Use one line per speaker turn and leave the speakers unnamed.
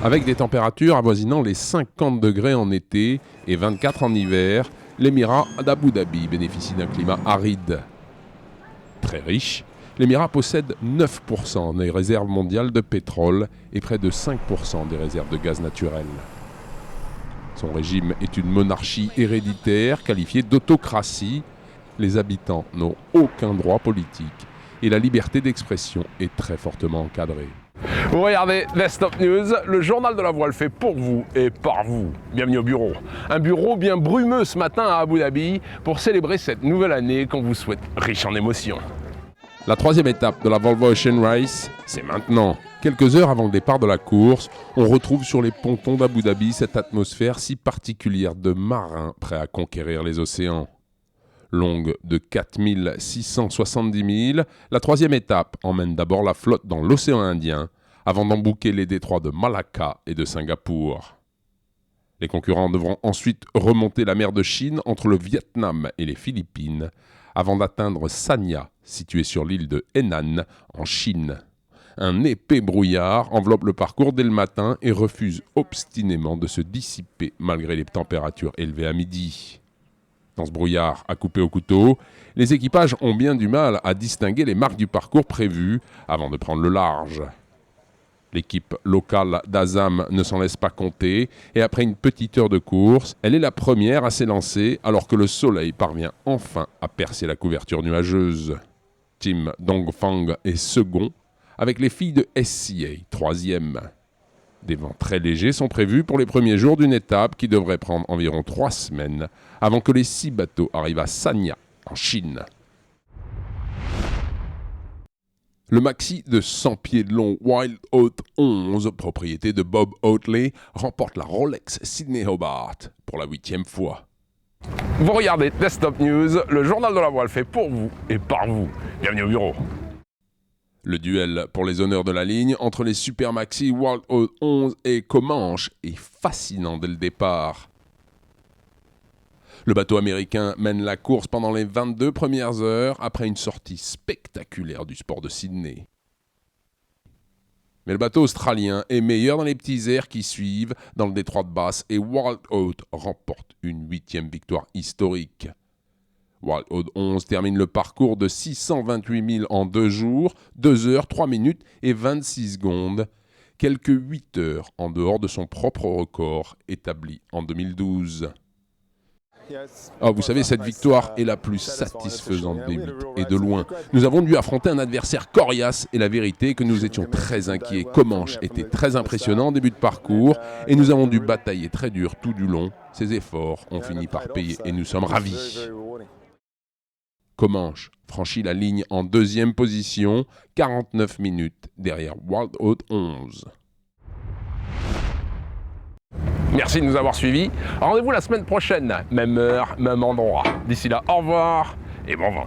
Avec des températures avoisinant les 50 degrés en été et 24 en hiver, l'émirat d'Abu Dhabi bénéficie d'un climat aride. Très riche, l'émirat possède 9% des réserves mondiales de pétrole et près de 5% des réserves de gaz naturel. Son régime est une monarchie héréditaire qualifiée d'autocratie. Les habitants n'ont aucun droit politique et la liberté d'expression est très fortement encadrée.
Vous regardez Desktop News, le journal de la voile fait pour vous et par vous. Bienvenue au bureau. Un bureau bien brumeux ce matin à Abu Dhabi pour célébrer cette nouvelle année qu'on vous souhaite riche en émotions.
La troisième étape de la Volvo Ocean Race, c'est maintenant. Quelques heures avant le départ de la course, on retrouve sur les pontons d'Abu Dhabi cette atmosphère si particulière de marins prêts à conquérir les océans. Longue de 4670 milles, la troisième étape emmène d'abord la flotte dans l'océan Indien, avant d'embouquer les détroits de Malacca et de Singapour. Les concurrents devront ensuite remonter la mer de Chine entre le Vietnam et les Philippines, avant d'atteindre Sanya, située sur l'île de Henan, en Chine. Un épais brouillard enveloppe le parcours dès le matin et refuse obstinément de se dissiper malgré les températures élevées à midi. Dans ce brouillard à couper au couteau, les équipages ont bien du mal à distinguer les marques du parcours prévues avant de prendre le large. L'équipe locale d'Azam ne s'en laisse pas compter et après une petite heure de course, elle est la première à s'élancer alors que le soleil parvient enfin à percer la couverture nuageuse. Tim Dongfang est second, avec les filles de SCA, troisième. Des vents très légers sont prévus pour les premiers jours d'une étape qui devrait prendre environ 3 semaines avant que les 6 bateaux arrivent à Sanya, en Chine. Le maxi de 100 pieds de long Wild Oat 11, propriété de Bob Oatley, remporte la Rolex Sydney Hobart pour la 8e fois.
Vous regardez Desktop News, le journal de la voile fait pour vous et par vous. Bienvenue au bureau.
Le duel pour les honneurs de la ligne entre les Super Maxi Wild Oat 11 et Comanche est fascinant dès le départ. Le bateau américain mène la course pendant les 22 premières heures après une sortie spectaculaire du sport de Sydney. Mais le bateau australien est meilleur dans les petits airs qui suivent dans le détroit de Bass et Wild Oat remporte une 8e victoire historique. Wild Oat 11 termine le parcours de 628 milles en 2 jours, 2 heures, 3 minutes et 26 secondes, quelques 8 heures en dehors de son propre record établi en 2012. Vous savez, cette victoire est la plus satisfaisante des 8 et de loin. Nous avons dû affronter un adversaire coriace et la vérité est que nous étions très inquiets. Comanche était très impressionnant en début de parcours et nous avons dû batailler très dur tout du long. Ces efforts ont fini par payer et nous sommes ravis. Comanche franchit la ligne en 2e position, 49 minutes derrière Wild Oat 11.
Merci de nous avoir suivis. Rendez-vous la semaine prochaine, même heure, même endroit. D'ici là, au revoir et bon vent.